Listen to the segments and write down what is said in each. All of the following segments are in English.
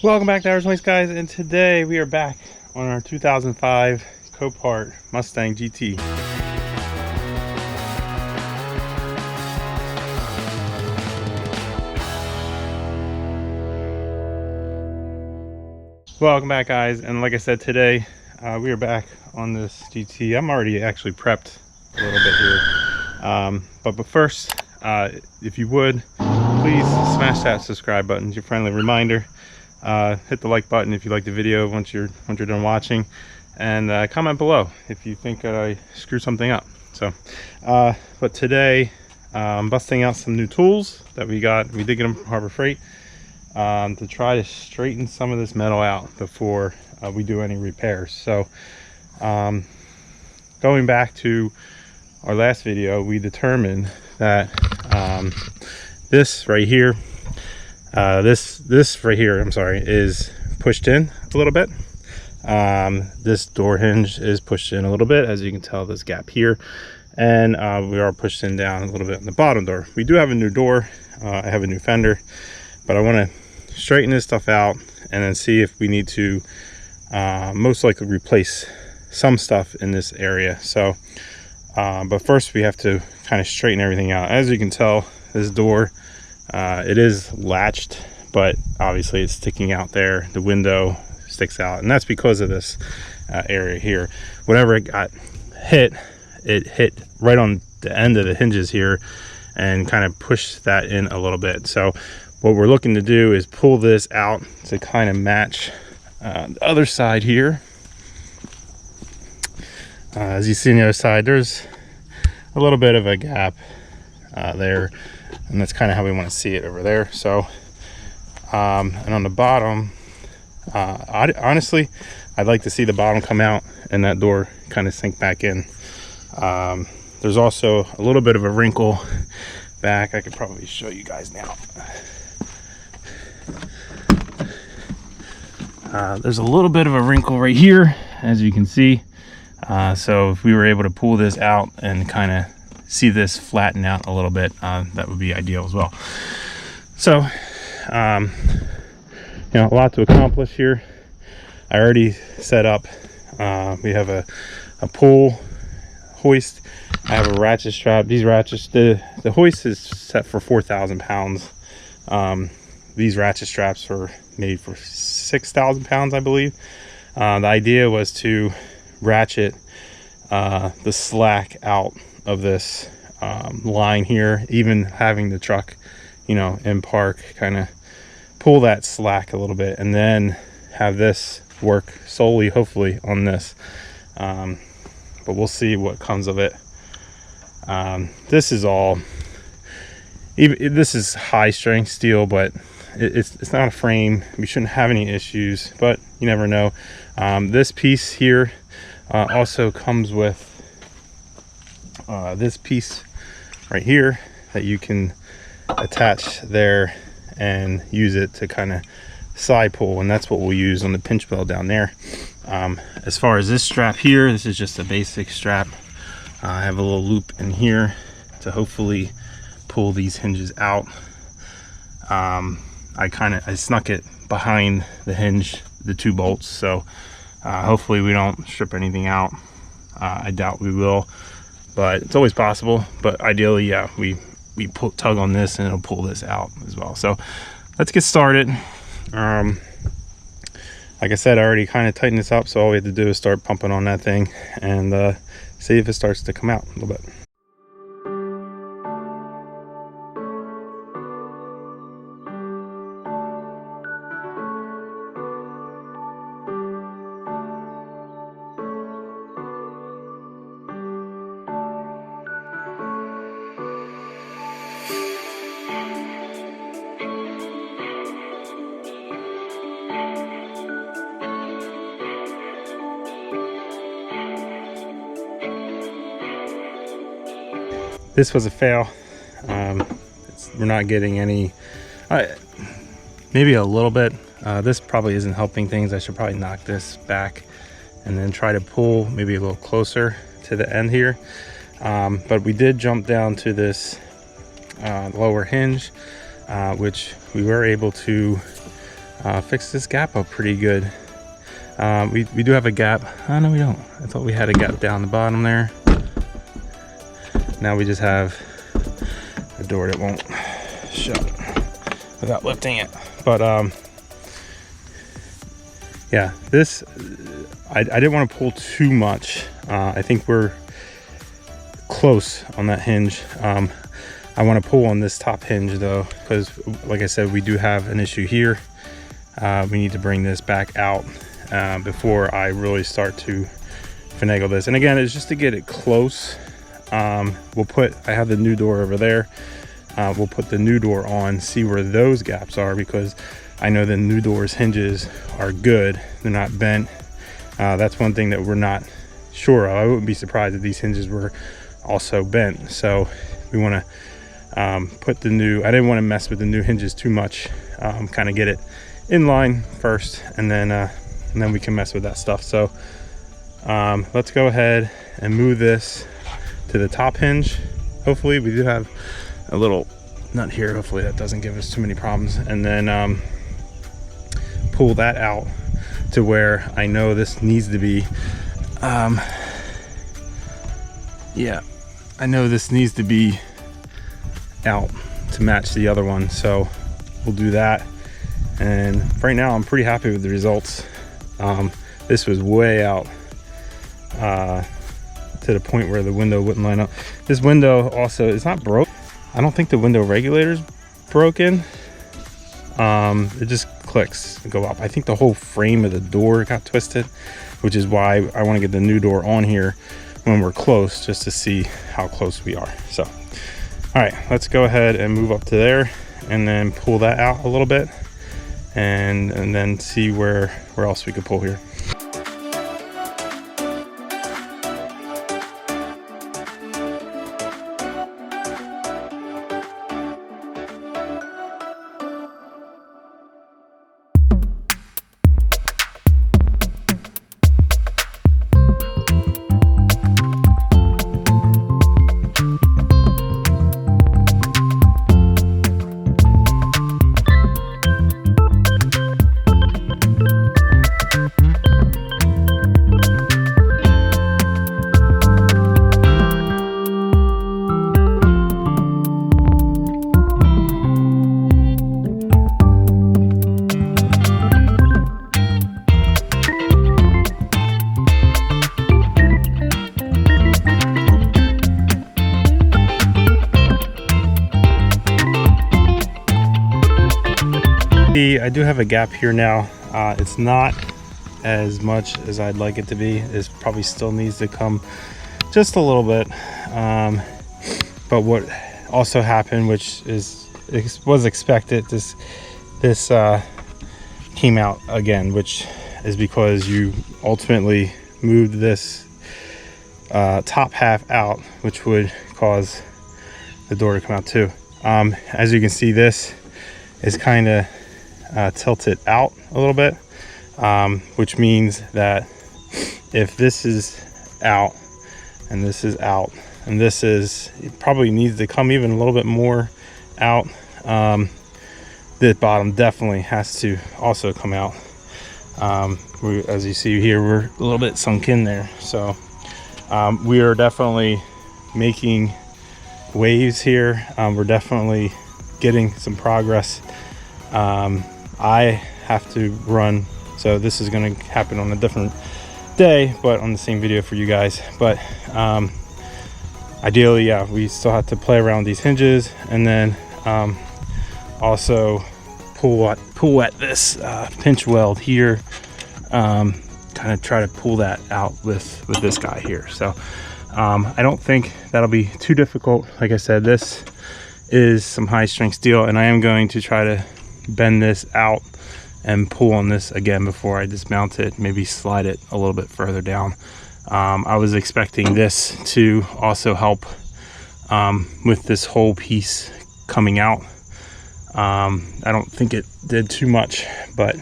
Welcome back to Hours Links, guys, and today we are back on our 2005 Copart Mustang GT. Welcome back, guys, and like I said, today we are back on this GT. I'm already actually prepped a little bit here, but first, if you would, please smash that subscribe button. It's your friendly reminder. Hit the like button if you like the video once you're done watching, and comment below if you think that I screwed something up. So but today I'm busting out some new tools that we did get them from Harbor Freight, to try to straighten some of this metal out before we do any repairs. So going back to our last video, we determined that this right here, this right here, I'm sorry, is pushed in a little bit. This door hinge is pushed in a little bit, as you can tell, this gap here, and we are pushed in down a little bit on the bottom door. We do have a new door. I have a new fender, but I want to straighten this stuff out and then see if we need to most likely replace some stuff in this area. So but first we have to kind of straighten everything out. As you can tell, this door, it is latched, but obviously it's sticking out there. The window sticks out, and that's because of this area here. Whenever it got hit, it hit right on the end of the hinges here and kind of pushed that in a little bit. So what we're looking to do is pull this out to kind of match the other side here. As you see on the other side, there's a little bit of a gap there, and that's kind of how we want to see it over there. So and on the bottom, honestly, I'd like to see the bottom come out and that door kind of sink back in. There's also a little bit of a wrinkle back. I could probably show you guys now. There's a little bit of a wrinkle right here, as you can see. So if we were able to pull this out and kind of see this flatten out a little bit, that would be ideal as well. So you know, a lot to accomplish here. I already set up, we have a pull hoist. I have a ratchet strap. These ratchets, the hoist is set for 4,000 pounds. These ratchet straps are made for 6,000 pounds, I believe. The idea was to ratchet the slack out of this line here, even having the truck, you know, in park, kind of pull that slack a little bit, and then have this work solely, hopefully, on this. But we'll see what comes of it. This is all, this is high strength steel, but it's not a frame. We shouldn't have any issues, but you never know. This piece here also comes with this piece right here that you can attach there and use it to kind of side pull, and that's what we'll use on the pinch bell down there. As far as this strap here, this is just a basic strap. I have a little loop in here to hopefully pull these hinges out. I snuck it behind the hinge, the two bolts, so hopefully we don't strip anything out. I doubt we will, but it's always possible. But ideally, yeah, we tug on this and it'll pull this out as well. So let's get started. Like I said, I already kind of tightened this up, so all we have to do is start pumping on that thing and see if it starts to come out a little bit. This was a fail. We're not getting any, maybe a little bit. This probably isn't helping things. I should probably knock this back and then try to pull maybe a little closer to the end here. But we did jump down to this lower hinge, which we were able to fix this gap up pretty good. We do have a gap. Oh no, we don't. I thought we had a gap down the bottom there. Now we just have a door that won't shut without lifting it. But yeah, this I didn't want to pull too much. I think we're close on that hinge. I want to pull on this top hinge though, because like I said, we do have an issue here. We need to bring this back out before I really start to finagle this. And again, it's just to get it close. I have the new door over there. We'll put the new door on, see where those gaps are, because I know the new door's hinges are good. They're not bent. That's one thing that we're not sure of. I wouldn't be surprised if these hinges were also bent. So we want to put the new, I didn't want to mess with the new hinges too much. Kind of get it in line first, and then we can mess with that stuff. So let's go ahead and move this to the top hinge. Hopefully we do have a little nut here. Hopefully that doesn't give us too many problems. And then pull that out to where I know this needs to be. Yeah, I know this needs to be out to match the other one. So we'll do that. And right now I'm pretty happy with the results. This was way out to the point where the window wouldn't line up. This window also is not broke. I don't think the window regulator's broken. It just clicks and go up. I think the whole frame of the door got twisted, which is why I want to get the new door on here when we're close, just to see how close we are. So, all right, let's go ahead and move up to there and then pull that out a little bit, and then see where else we could pull here. I do have a gap here now. It's not as much as I'd like it to be. It probably still needs to come just a little bit. But what also happened, which was expected, this came out again, which is because you ultimately moved this top half out, which would cause the door to come out too. As you can see, this is kind of tilted out a little bit, which means that if this is out and this is out and this is, it probably needs to come even a little bit more out. The bottom definitely has to also come out. As you see here, we're a little bit sunk in there. So we are definitely making waves here. We're definitely getting some progress. I have to run, so this is going to happen on a different day, but on the same video for you guys. But ideally, yeah, we still have to play around with these hinges, and then also pull at this pinch weld here, kind of try to pull that out with this guy here. So I don't think that'll be too difficult. Like I said, this is some high strength steel, and I am going to try to bend this out and pull on this again before I dismount it, maybe slide it a little bit further down. I was expecting this to also help with this whole piece coming out. I don't think it did too much, but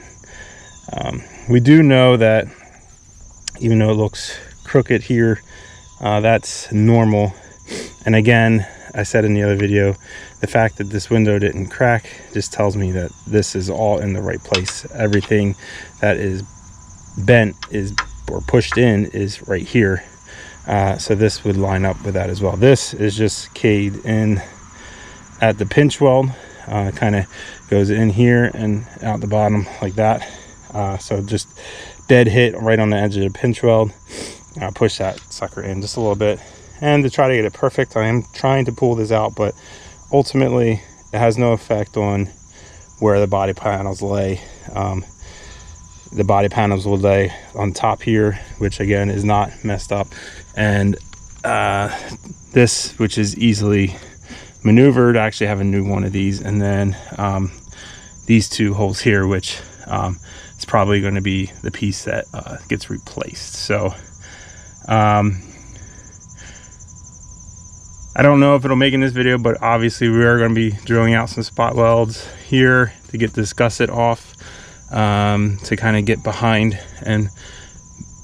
we do know that even though it looks crooked here, that's normal. And again, I said in the other video, the fact that this window didn't crack just tells me that this is all in the right place. Everything that is bent is or pushed in is right here. So this would line up with that as well. This is just keyed in at the pinch weld. Kind of goes in here and out the bottom like that. So just dead hit right on the edge of the pinch weld. Push that sucker in just a little bit, and to try to get it perfect, I am trying to pull this out, but ultimately it has no effect on where the body panels lay. The body panels will lay on top here, which again is not messed up, and this, which is easily maneuvered, I actually have a new one of these, and then these two holes here, which it's probably going to be the piece that gets replaced. So I don't know if it'll make in this video, but obviously we are going to be drilling out some spot welds here to get this gusset off, to kind of get behind and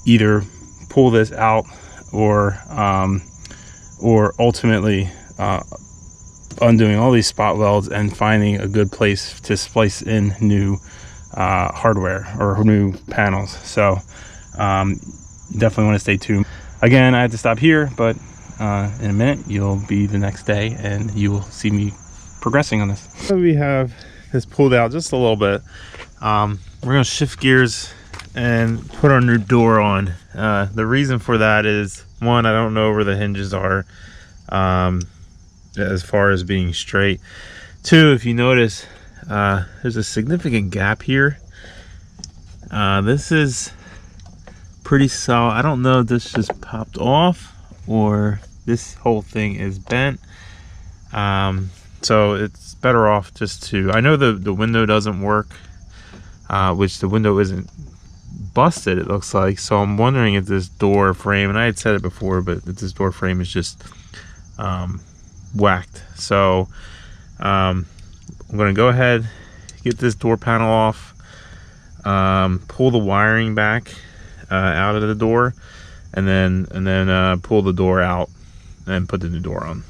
either pull this out or ultimately undoing all these spot welds and finding a good place to splice in new hardware or new panels. So definitely want to stay tuned. Again, I had to stop here, but in a minute you'll be the next day and you will see me progressing on this. So we have this pulled out just a little bit. We're going to shift gears and put our new door on. The reason for that is, one, I don't know where the hinges are as far as being straight. Two, if you notice, there's a significant gap here. This is pretty solid. I don't know if this just popped off or this whole thing is bent. So it's better off just to, I know the window doesn't work, which the window isn't busted, it looks like. So I'm wondering if this door frame, and I had said it before, but if this door frame is just whacked. So I'm going to go ahead, get this door panel off, pull the wiring back out of the door, and then pull the door out and put the new door on.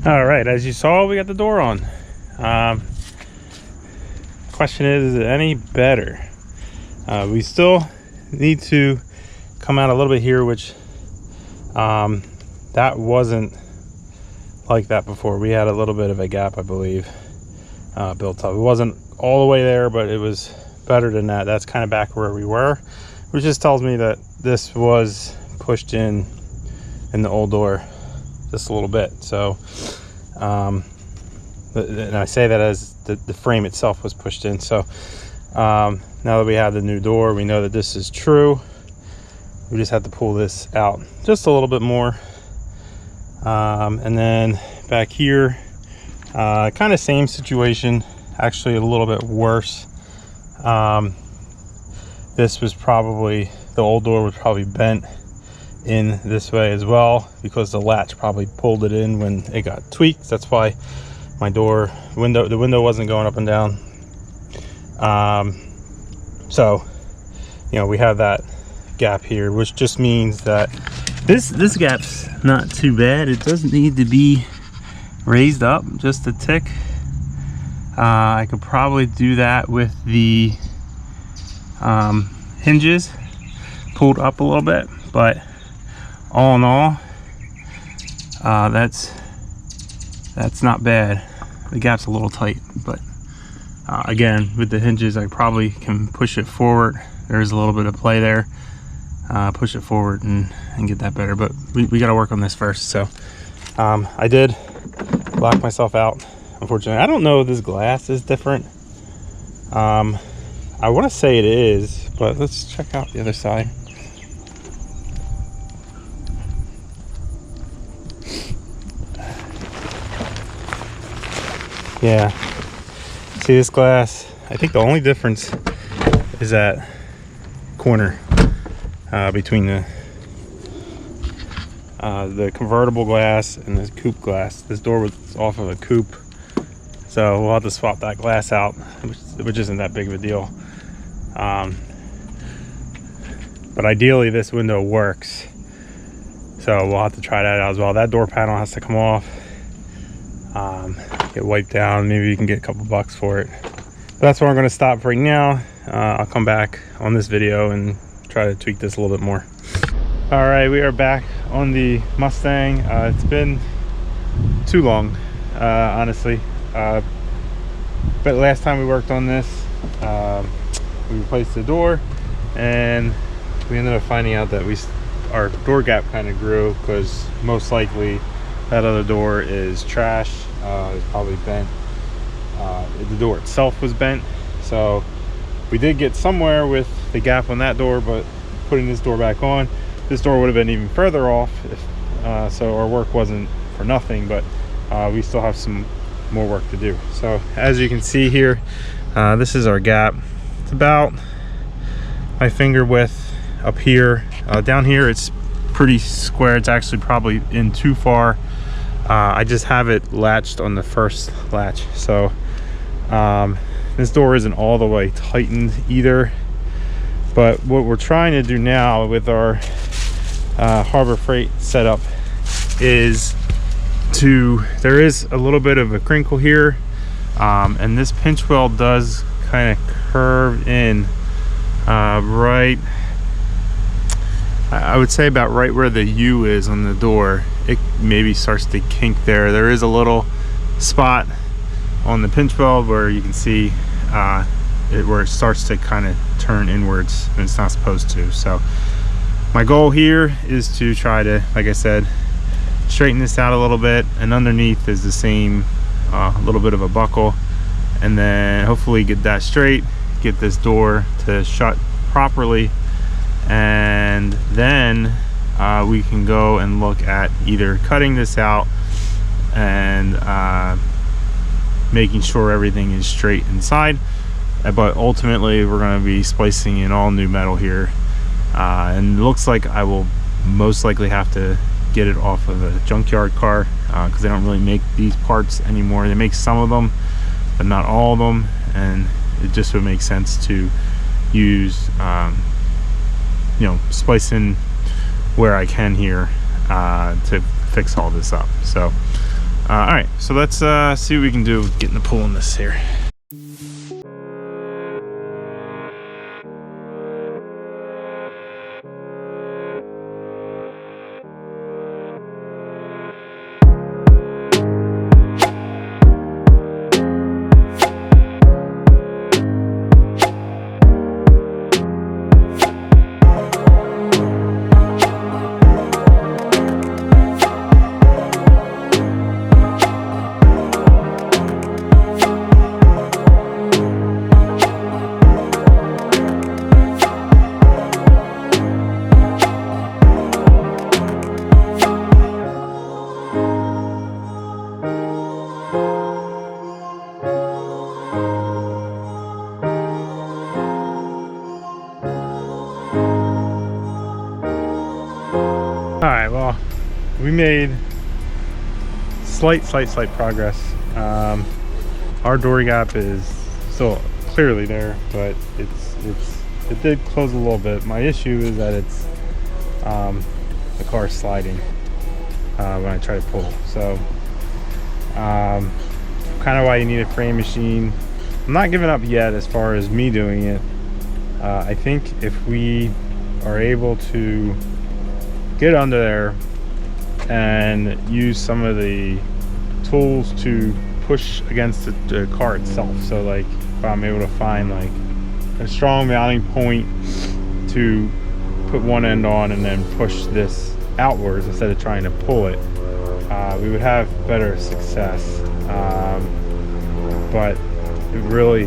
All right, as you saw, we got the door on. Question is it any better? We still need to come out a little bit here, which that wasn't like that before. We had a little bit of a gap, I believe, built up. It wasn't all the way there, but it was better than that. That's kind of back where we were, which just tells me that this was pushed in the old door just a little bit. So and I say that as the frame itself was pushed in. So now that we have the new door, we know that this is true. We just have to pull this out just a little bit more. And then back here, kind of same situation, actually a little bit worse. This was probably, the old door was probably bent in this way as well, because the latch probably pulled it in when it got tweaked. That's why my the window wasn't going up and down. So, you know, we have that gap here, which just means that this gap's not too bad. It doesn't need to be raised up just a tick. I could probably do that with the hinges pulled up a little bit, but all in all, that's not bad. The gap's a little tight, but again, with the hinges, I probably can push it forward. There's a little bit of play there. Push it forward and get that better, but we got to work on this first. So I did lock myself out, unfortunately. I don't know if this glass is different. I want to say it is, but let's check out the other side. Yeah, see this glass, I think the only difference is that corner between the convertible glass and the coupe glass. This door was off of a coupe, so we'll have to swap that glass out, which isn't that big of a deal. But ideally this window works, so we'll have to try that out as well. That door panel has to come off, get wiped down. Maybe you can get a couple bucks for it. But that's where I'm going to stop right now. I'll come back on this video and try to tweak this a little bit more. All right, we are back on the Mustang. It's been too long, honestly, but last time we worked on this, we replaced the door, and we ended up finding out that our door gap kind of grew, because most likely that other door is trash. It's probably bent. The door itself was bent, so we did get somewhere with the gap on that door, but putting this door back on, this door would have been even further off if, so our work wasn't for nothing, but we still have some more work to do. So as you can see here, this is our gap. It's about my finger width up here. Down here it's pretty square. It's actually probably in too far. I just have it latched on the first latch, so this door isn't all the way tightened either. But what we're trying to do now with our Harbor Freight setup is there is a little bit of a crinkle here, and this pinch weld does kind of curve in right, I would say about right where the U is on the door. It maybe starts to kink there. There is a little spot on the pinch weld where you can see where it starts to kind of turn inwards, and it's not supposed to. So my goal here is to try to, like I said, straighten this out a little bit, and underneath is the same little bit of a buckle, and then hopefully get that straight, get this door to shut properly, and then we can go and look at either cutting this out and making sure everything is straight inside, but ultimately we're going to be splicing in all new metal here, and it looks like I will most likely have to get it off of a junkyard car, because they don't really make these parts anymore. They make some of them, but not all of them, and it just would make sense to use you know, splice in where I can here to fix all this up. So all right, so let's see what we can do with getting the pull on this here. All right, well, we made slight progress. Our door gap is still clearly there, but it did close a little bit. My issue is that it's the car is sliding when I try to pull. So kind of why you need a frame machine. I'm not giving up yet as far as me doing it. I think if we are able to get under there and use some of the tools to push against the car itself, so like if I'm able to find like a strong mounting point to put one end on and then push this outwards instead of trying to pull it, we would have better success. But it really,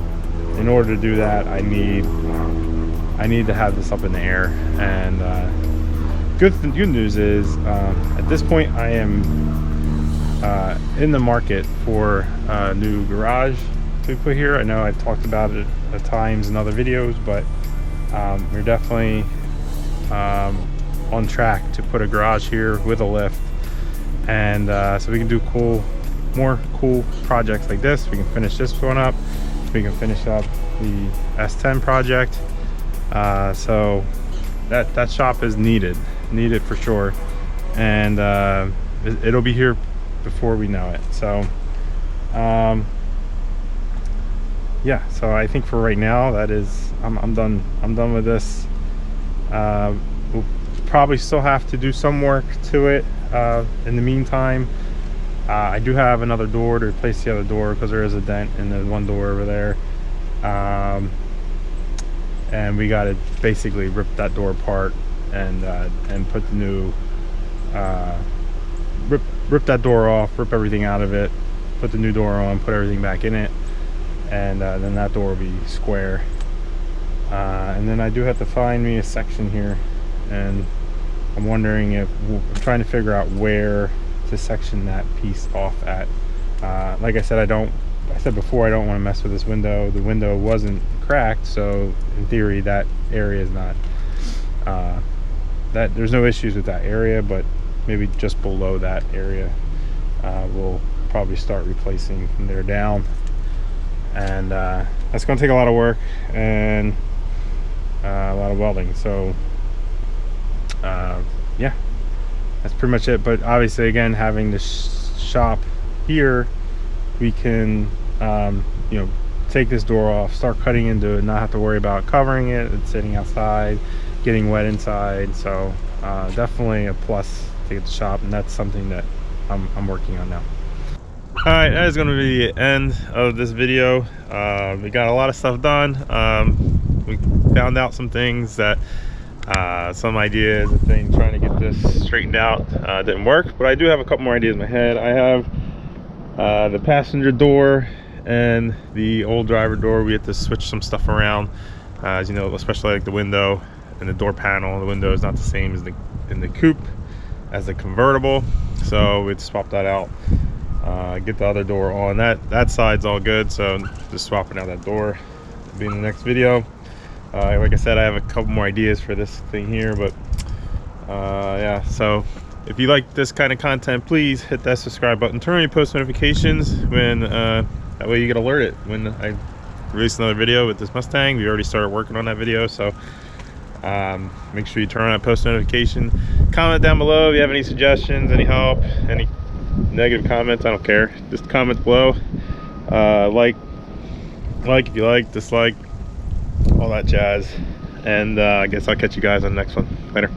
in order to do that, I need to have this up in the air. And good news is at this point I am in the market for a new garage to put here. I know I've talked about it at times in other videos, but we're definitely on track to put a garage here with a lift, and so we can do more cool projects like this. We can finish this one up, we can finish up the S10 project. So that shop is needed for sure, and it'll be here before we know it. So yeah, so I think for right now that is, I'm done with this. We'll probably still have to do some work to it in the meantime. I do have another door to replace the other door because there is a dent in the one door over there, and we got to basically rip that door apart and put the new rip that door off, rip everything out of it, put the new door on, put everything back in it, and then that door will be square. And then I do have to find me a section here, and I'm wondering if I'm trying to figure out where to section that piece off at. Like I said, I said before, I don't want to mess with this window. The window wasn't cracked, so in theory that area is not there's no issues with that area, but maybe just below that area we'll probably start replacing from there down, and that's going to take a lot of work and a lot of welding. So yeah, that's pretty much it. But obviously, again, having the shop here, we can you know, take this door off, start cutting into it, not have to worry about covering it. It's sitting outside, getting wet inside. So definitely a plus to get the shop, and that's something that I'm working on now. All right, that is going to be the end of this video. We got a lot of stuff done. We found out some things that some ideas and things, trying to get this straightened out didn't work, but I do have a couple more ideas in my head. I have the passenger door and the old driver door. We had to switch some stuff around, as you know, especially like the window and the door panel. The window is not the same as in the coupe as the convertible, so we'd swap that out, get the other door on. That side's all good, so just swapping out that door will be in the next video. Like I said, I have a couple more ideas for this thing here, but yeah, so if you like this kind of content, please hit that subscribe button, turn on your post notifications when that way you get alerted when I release another video with this Mustang. We already started working on that video, so make sure you turn on that post notification. Comment down below if you have any suggestions, any help, any negative comments. I don't care, just comment below. Like if you like, dislike, all that jazz, and I guess I'll catch you guys on the next one. Later.